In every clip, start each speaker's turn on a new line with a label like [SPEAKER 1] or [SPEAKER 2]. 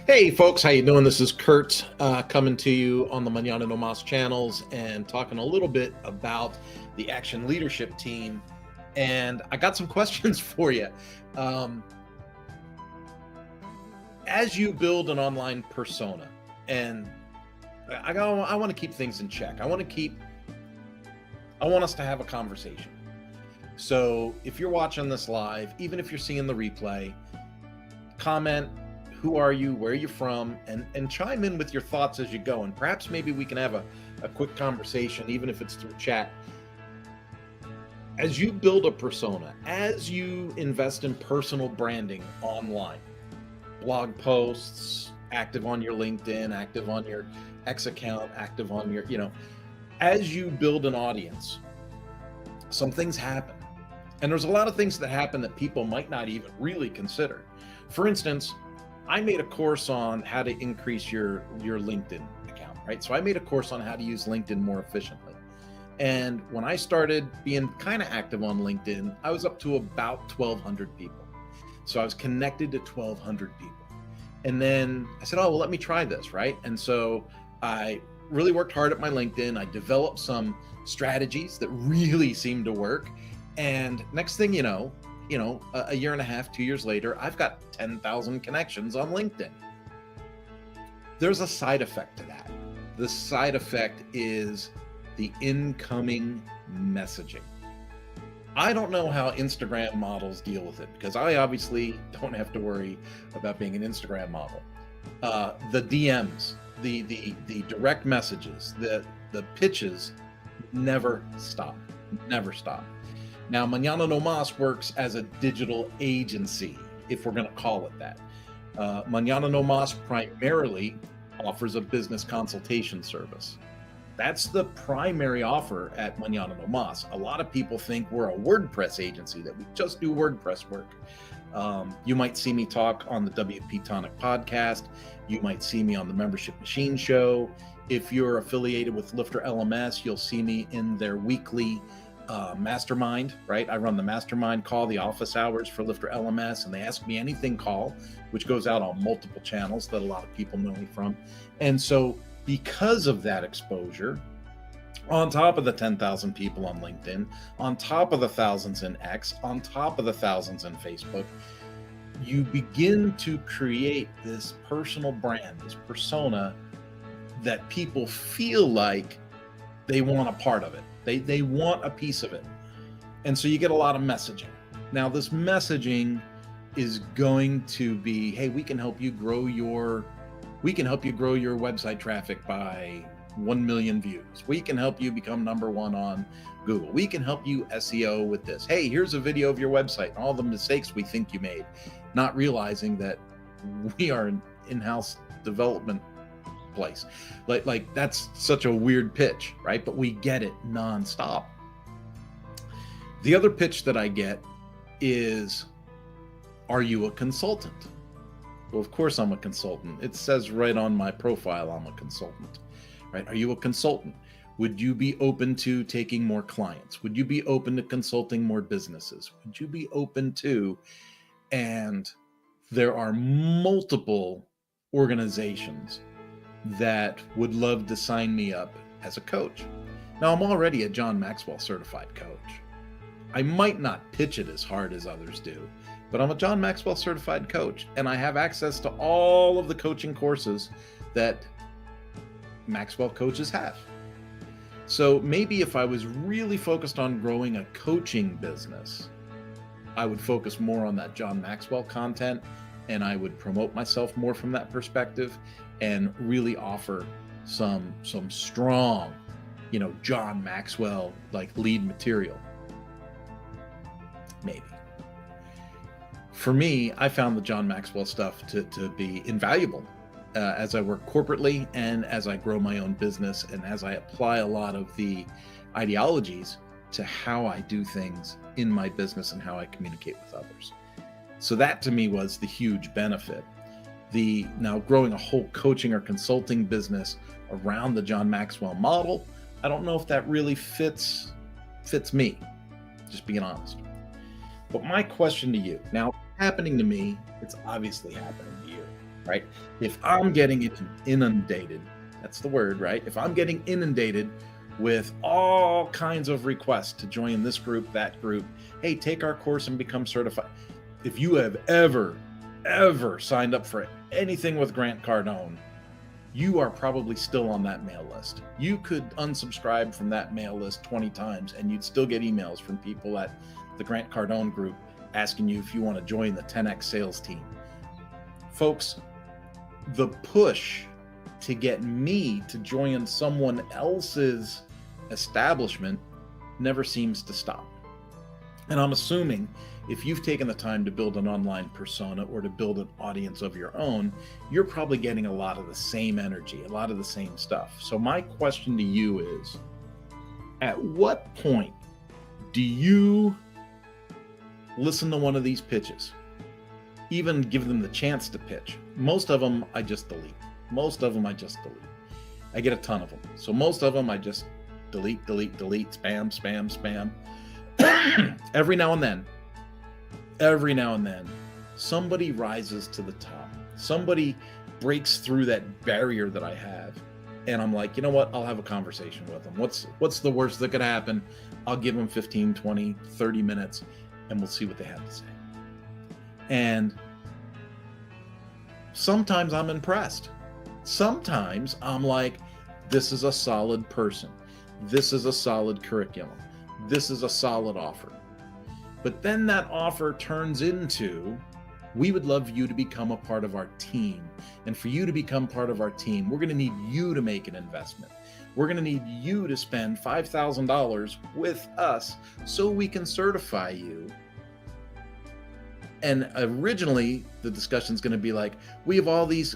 [SPEAKER 1] Hey folks, how you doing? This is Kurt coming to you on the Mañana No Mas channels and talking a little bit about the Action Leadership Team. And I got some questions for you. Um, as you build an online persona, and I want to keep things in check. I want us to have a conversation. So if you're watching this live, even if you're seeing the replay, comment. Who are you? Where are you from? And chime in with your thoughts as you go. And perhaps maybe we can have a quick conversation, even if it's through chat. As you build a persona, as you invest in personal branding online, blog posts, active on your LinkedIn, active on your X account, active on your, as you build an audience, some things happen. And there's a lot of things that happen that people might not even really consider. For instance, I made a course on how to increase your LinkedIn account, right? So I made a course on how to use LinkedIn more efficiently. And when I started being kind of active on LinkedIn, I was up to about 1,200 people. So I was connected to 1,200 people. And then I said, oh, well, let me try this, right? And so I really worked hard at my LinkedIn. I developed some strategies that really seemed to work. And next thing you know, a year and a half, 2 years later, I've got 10,000 connections on LinkedIn. There's a side effect to that. The side effect is the incoming messaging. I don't know how Instagram models deal with it because I obviously don't have to worry about being an Instagram model. The DMs, the direct messages, the pitches never stop. Now, Mañana No Mas works as a digital agency, if we're going to call it that. Mañana No Mas primarily offers a business consultation service. That's the primary offer at Mañana No Mas. A lot of people think we're a WordPress agency, that we just do WordPress work. You might see me talk on the WP Tonic podcast. You might see me on the Membership Machine Show. If you're affiliated with Lifter LMS, you'll see me in their weekly mastermind, right? I run the mastermind call, the office hours for Lifter LMS, and they ask me anything call, which goes out on multiple channels that a lot of people know me from. And so because of that exposure, on top of the 10,000 people on LinkedIn, on top of the thousands in X, on top of the thousands in Facebook, you begin to create this personal brand, this persona that people feel like they want a part of it. They want a piece of it. And so you get a lot of messaging. Now, this messaging is going to be, hey, we can help you grow your website traffic by 1 million views. We can help you become #1 on Google. We can help you SEO with this. Hey, here's a video of your website and all the mistakes we think you made, not realizing that we are an in-house development place. Like that's such a weird pitch, right? But we get it nonstop. The other pitch that I get is, are you a consultant? Well, of course I'm a consultant. It says right on my profile I'm a consultant, right? Are you a consultant? Would you be open to taking more clients? Would you be open to consulting more businesses? Would you be open to, and there are multiple organizations that would love to sign me up as a coach. Now, I'm already a John Maxwell certified coach. I might not pitch it as hard as others do, but I'm a John Maxwell certified coach, and I have access to all of the coaching courses that Maxwell coaches have. So maybe if I was really focused on growing a coaching business, I would focus more on that John Maxwell content, and I would promote myself more from that perspective and really offer some strong, John Maxwell like lead material. Maybe. For me, I found the John Maxwell stuff to be invaluable as I work corporately and as I grow my own business and as I apply a lot of the ideologies to how I do things in my business and how I communicate with others. So that to me was the huge benefit. Now growing a whole coaching or consulting business around the John Maxwell model, I don't know if that really fits me, just being honest. But my question to you, now happening to me, it's obviously happening to you. right? If I'm getting inundated, that's the word, right? If I'm getting inundated with all kinds of requests to join this group, that group, hey, take our course and become certified. If you have ever signed up for anything with Grant Cardone, you are probably still on that mail list. You could unsubscribe from that mail list 20 times and you'd still get emails from people at the Grant Cardone group asking you if you want to join the 10X sales team. Folks, the push to get me to join someone else's establishment never seems to stop. And I'm assuming if you've taken the time to build an online persona or to build an audience of your own, you're probably getting a lot of the same energy, a lot of the same stuff. So my question to you is, at what point do you listen to one of these pitches? Even give them the chance to pitch. Most of them I just delete. I get a ton of them. So most of them I just delete, spam. Every now and then, somebody rises to the top. Somebody breaks through that barrier that I have. And I'm like, you know what? I'll have a conversation with them. What's the worst that could happen? I'll give them 15, 20, 30 minutes and we'll see what they have to say. And sometimes I'm impressed. Sometimes I'm like, this is a solid person. This is a solid curriculum. This is a solid offer. But then that offer turns into, we would love you to become a part of our team. And for you to become part of our team, we're going to need you to make an investment. We're going to need you to spend $5,000 with us so we can certify you. And originally the discussion is going to be like, we have all these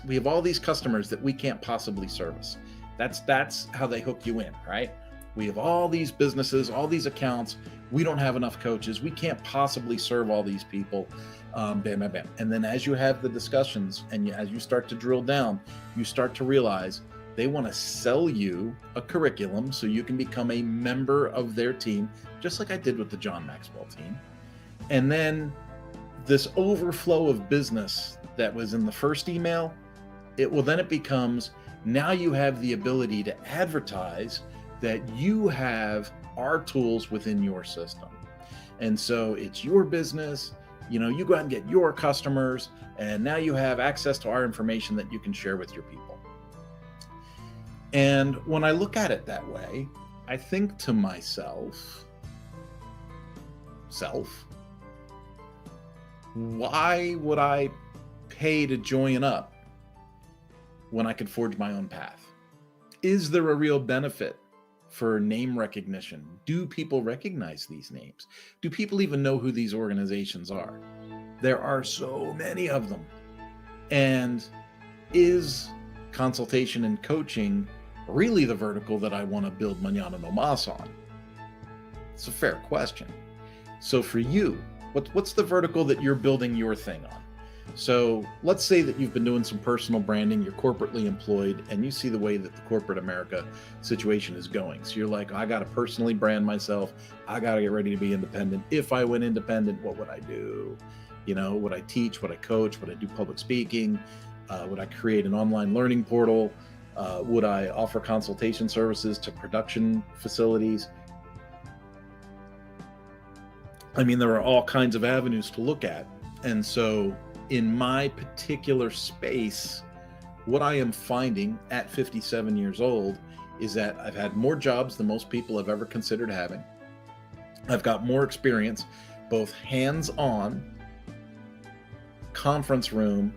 [SPEAKER 1] customers that we can't possibly service. That's how they hook you in, right? We have all these businesses, all these accounts. We don't have enough coaches. We can't possibly serve all these people. Bam. And then as you have the discussions and as you start to drill down, you start to realize they want to sell you a curriculum so you can become a member of their team, just like I did with the John Maxwell team. And then this overflow of business that was in the first email, it becomes, now you have the ability to advertise that you have our tools within your system. And so it's your business, you go out and get your customers, and now you have access to our information that you can share with your people. And when I look at it that way, I think to myself, why would I pay to join up when I could forge my own path? Is there a real benefit for name recognition? Do people recognize these names? Do people even know who these organizations are? There are so many of them. And is consultation and coaching really the vertical that I want to build Mañana No Mas on? It's a fair question. So for you, what's the vertical that you're building your thing on? So let's say that you've been doing some personal branding, you're corporately employed, and you see the way that the corporate America situation is going. So you're like, I got to personally brand myself. I got to get ready to be independent. If I went independent, what would I do? Would I teach? Would I coach? Would I do public speaking? Would I create an online learning portal? Would I offer consultation services to production facilities? I mean, there are all kinds of avenues to look at. And so in my particular space, what I am finding at 57 years old is that I've had more jobs than most people have ever considered having. I've got more experience, both hands-on, conference room,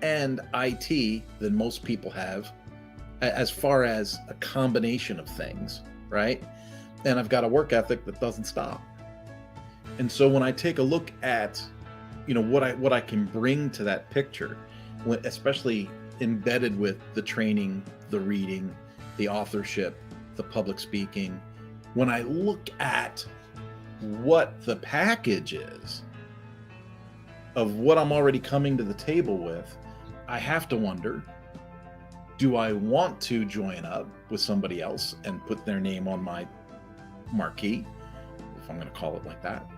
[SPEAKER 1] and IT than most people have, as far as a combination of things, right? And I've got a work ethic that doesn't stop. And so when I take a look at what I can bring to that picture, especially embedded with the training, the reading, the authorship, the public speaking, when I look at what the package is of what I'm already coming to the table with, I have to wonder, do I want to join up with somebody else and put their name on my marquee, if I'm going to call it like that?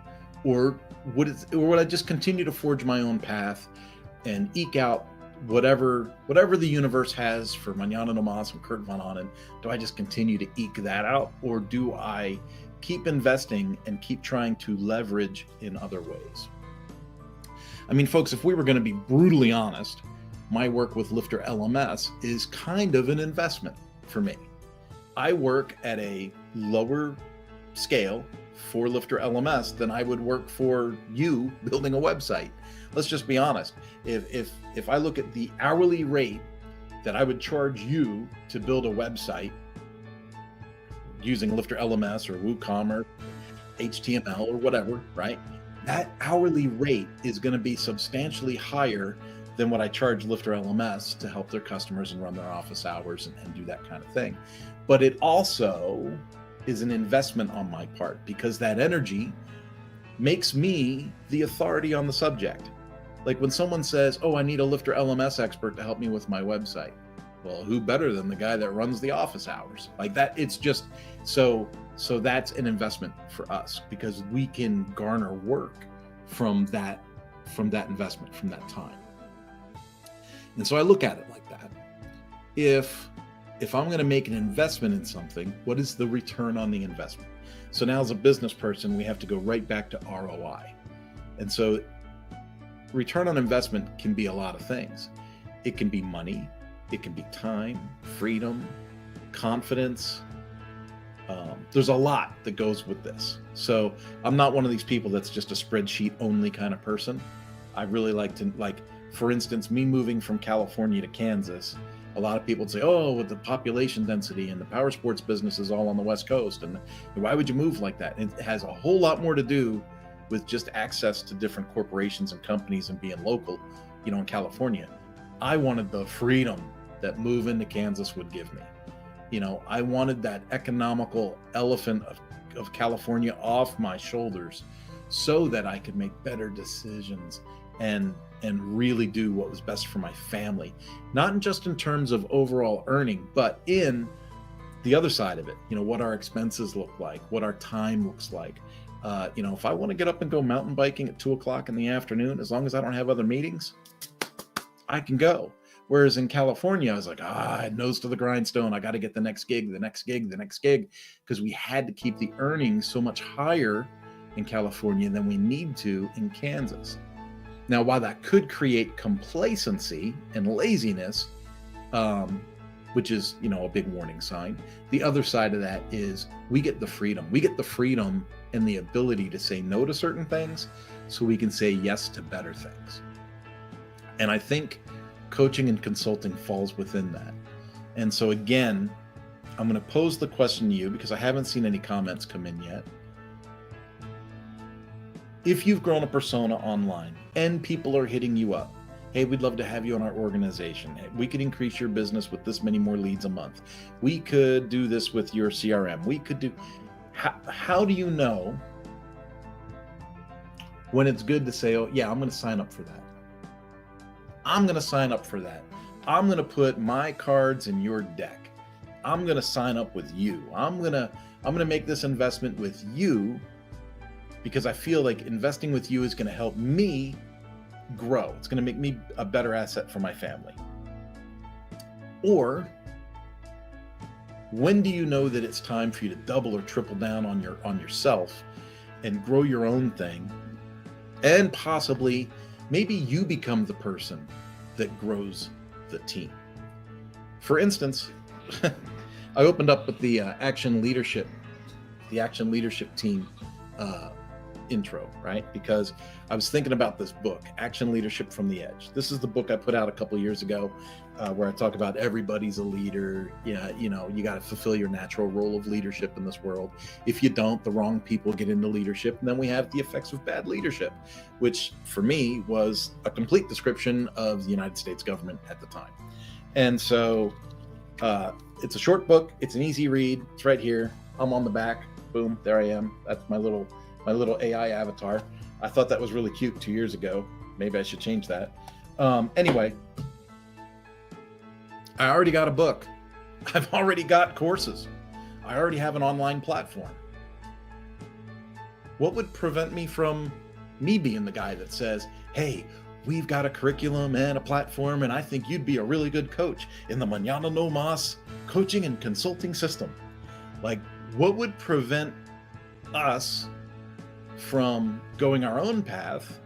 [SPEAKER 1] Or would I just continue to forge my own path and eke out whatever the universe has for Mañana No Mas and Kurt Von Ahnen, do I just continue to eke that out, or do I keep investing and keep trying to leverage in other ways? I mean, folks, if we were going to be brutally honest, my work with Lifter LMS is kind of an investment for me. I work at a lower scale for Lifter LMS than I would work for you building a website. Let's just be honest. If I look at the hourly rate that I would charge you to build a website using Lifter LMS or WooCommerce, HTML or whatever, right? That hourly rate is going to be substantially higher than what I charge Lifter LMS to help their customers and run their office hours and do that kind of thing. But it also is an investment on my part, because that energy makes me the authority on the subject. Like when someone says, oh, I need a Lifter LMS expert to help me with my website. Well, who better than the guy that runs the office hours? Like that, it's just, so that's an investment for us, because we can garner work from that investment, from that time. And so I look at it like that. If I'm going to make an investment in something, what is the return on the investment? So now as a business person, we have to go right back to ROI. And so return on investment can be a lot of things. It can be money, it can be time, freedom, confidence. There's a lot that goes with this. So I'm not one of these people that's just a spreadsheet only kind of person. I really like to, for instance, me moving from California to Kansas, a lot of people say, oh, with the population density and the power sports business is all on the West Coast, and why would you move like that? And it has a whole lot more to do with just access to different corporations and companies and being local, in California. I wanted the freedom that moving to Kansas would give me. I wanted that economical elephant of California off my shoulders so that I could make better decisions and really do what was best for my family, not just in terms of overall earning, but in the other side of it, what our expenses look like, what our time looks like. If I want to get up and go mountain biking at 2:00 in the afternoon, as long as I don't have other meetings, I can go. Whereas in California, I was like, nose to the grindstone. I got to get the next gig, because we had to keep the earnings so much higher in California than we need to in Kansas. Now, while that could create complacency and laziness, which is, a big warning sign, the other side of that is we get the freedom. We get the freedom and the ability to say no to certain things so we can say yes to better things. And I think coaching and consulting falls within that. And so again, I'm going to pose the question to you because I haven't seen any comments come in yet. If you've grown a persona online and people are hitting you up, hey, we'd love to have you in our organization. Hey, we could increase your business with this many more leads a month. We could do this with your CRM. We could do, how do you know when it's good to say, oh yeah, I'm going to sign up for that. I'm going to sign up for that. I'm going to put my cards in your deck. I'm going to sign up with you. I'm going to make this investment with you because I feel like investing with you is going to help me grow. It's going to make me a better asset for my family. Or when do you know that it's time for you to double or triple down on yourself and grow your own thing, and possibly maybe you become the person that grows the team? For instance, I opened up with the Action Leadership team intro, right? Because I was thinking about this book, Action Leadership from the Edge. This is the book I put out a couple years ago, where I talk about everybody's a leader. Yeah, you got to fulfill your natural role of leadership in this world. If you don't, the wrong people get into leadership, and then we have the effects of bad leadership, which for me was a complete description of the United States government at the time. And so it's a short book. It's an easy read. It's right here. I'm on the back. Boom, there I am. That's my little AI avatar. I thought that was really cute 2 years ago. Maybe I should change that. Anyway, I already got a book. I've already got courses. I already have an online platform. What would prevent me from being the guy that says, hey, we've got a curriculum and a platform, and I think you'd be a really good coach in the Mañana No Mas coaching and consulting system. Like, what would prevent us from going our own path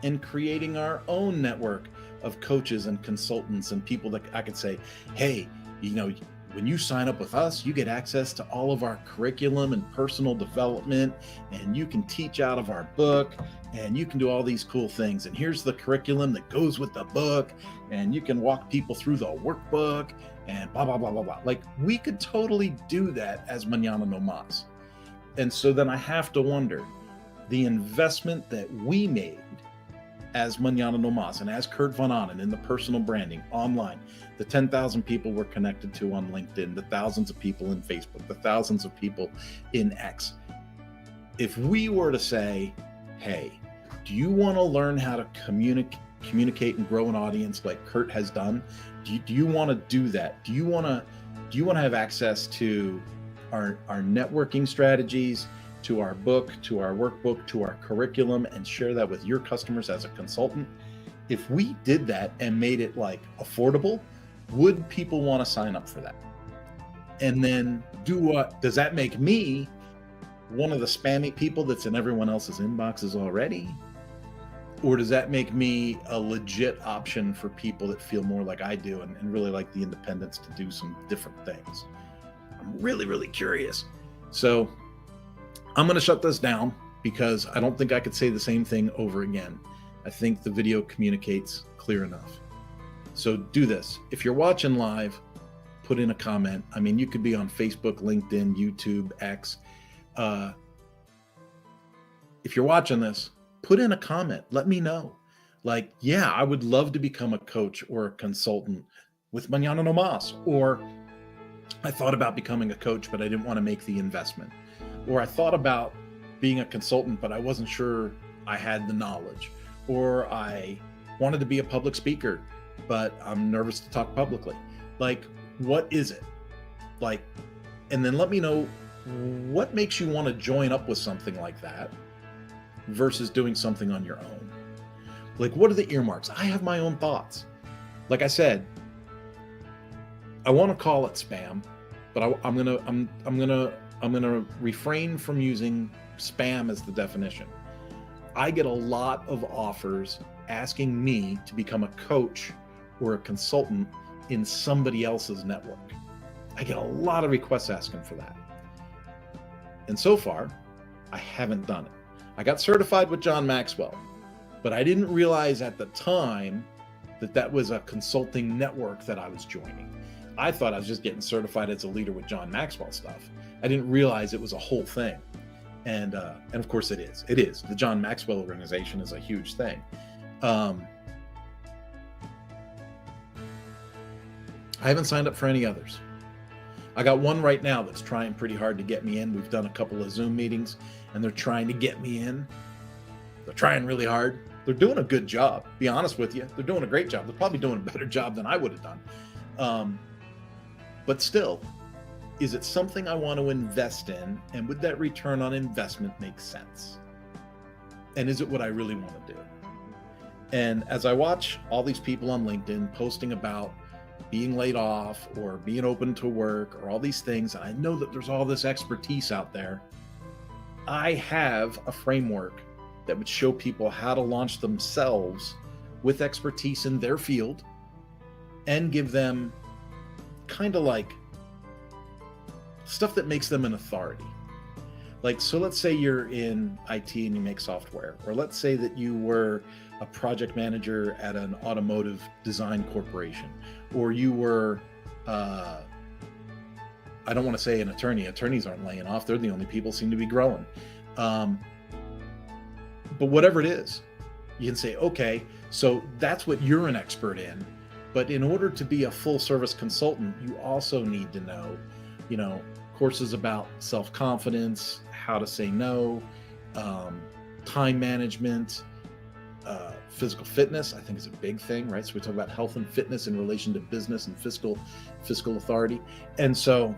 [SPEAKER 1] and creating our own network of coaches and consultants and people that I could say, hey, when you sign up with us, you get access to all of our curriculum and personal development, and you can teach out of our book, and you can do all these cool things. And here's the curriculum that goes with the book, and you can walk people through the workbook, and blah, blah, blah, blah, blah. Like, we could totally do that as Mañana No Mas. And so then I have to wonder, the investment that we made as Mañana No Mas and as Kurt Von Annen in the personal branding online, the 10,000 people we're connected to on LinkedIn, the thousands of people in Facebook, the thousands of people in X. If we were to say, hey, do you want to learn how to communicate and grow an audience like Kurt has done? Do you want to do that? Do you want to have access to our networking strategies, to our book, to our workbook, to our curriculum, and share that with your customers as a consultant? If we did that and made it like affordable, would people want to sign up for that? And then does that make me one of the spammy people that's in everyone else's inboxes already? Or does that make me a legit option for people that feel more like I do and really like the independence to do some different things? I'm really, really curious. So I'm going to shut this down because I don't think I could say the same thing over again. I think the video communicates clear enough. So do this. If you're watching live, put in a comment. I mean, you could be on Facebook, LinkedIn, YouTube, X. If you're watching this, put in a comment. Let me know. Like, yeah, I would love to become a coach or a consultant with Mañana No Mas. Or I thought about becoming a coach, but I didn't want to make the investment. Or I thought about being a consultant, but I wasn't sure I had the knowledge. Or I wanted to be a public speaker, but I'm nervous to talk publicly. Like, what is it? Like, and then let me know what makes you want to join up with something like that versus doing something on your own. Like, what are the earmarks? I have my own thoughts. Like I said, I want to call it spam, but I'm gonna refrain from using spam as the definition. I get a lot of offers asking me to become a coach or a consultant in somebody else's network. I get a lot of requests asking for that. And so far, I haven't done it. I got certified with John Maxwell, but I didn't realize at the time that that was a consulting network that I was joining. I thought I was just getting certified as a leader with John Maxwell stuff. I didn't realize it was a whole thing. And of course it is. It is. The John Maxwell organization is a huge thing. I haven't signed up for any others. I got one right now that's trying pretty hard to get me in. We've done a couple of Zoom meetings and they're trying to get me in. They're trying really hard. They're doing a good job. Be honest with you. They're doing a great job. They're probably doing a better job than I would have done. But still, is it something I want to invest in? And would that return on investment make sense? And is it what I really want to do? And as I watch all these people on LinkedIn posting about being laid off or being open to work or all these things, and I know that there's all this expertise out there, I have a framework that would show people how to launch themselves with expertise in their field and give them kind of like stuff that makes them an authority. Like, so let's say you're in IT and you make software, or let's say that you were a project manager at an automotive design corporation, or you were, I don't want to say an attorney. Attorneys aren't laying off. They're the only people who seem to be growing. But whatever it is, you can say, okay, so that's what you're an expert in. But in order to be a full service consultant, you also need to know, courses about self-confidence, how to say no, time management, physical fitness, I think is a big thing, right? So we talk about health and fitness in relation to business and fiscal authority. And so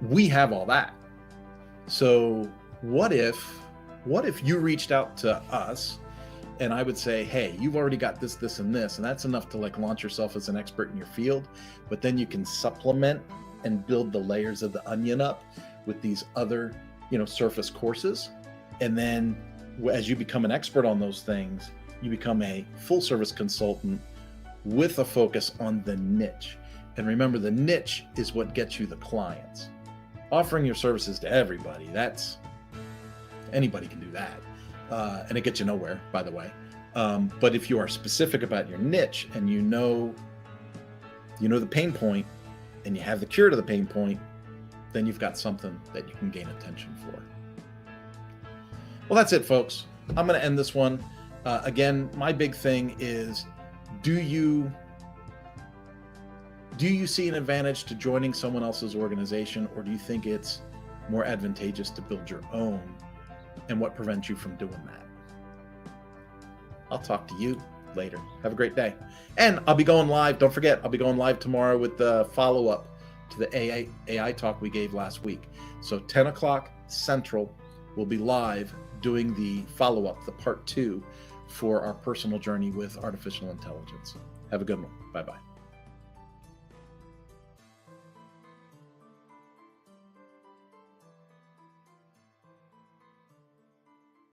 [SPEAKER 1] we have all that. So what if you reached out to us And I would say, hey, you've already got this, this, and this, and that's enough to like launch yourself as an expert in your field. But then you can supplement and build the layers of the onion up with these other, surface courses. And then as you become an expert on those things, you become a full service consultant with a focus on the niche. And remember, the niche is what gets you the clients. Offering your services to everybody, anybody can do that. And it gets you nowhere, by the way. But if you are specific about your niche and you know the pain point and you have the cure to the pain point, then you've got something that you can gain attention for. Well, that's it, folks. I'm going to end this one. Again, my big thing is, do you see an advantage to joining someone else's organization, or do you think it's more advantageous to build your own? And what prevents you from doing that? I'll talk to you later. Have a great day. And I'll be going live. Don't forget, I'll be going live tomorrow with the follow-up to the AI talk we gave last week. So 10 o'clock Central, we'll be live doing the follow-up, the part 2 for our personal journey with artificial intelligence. Have a good one. Bye-bye.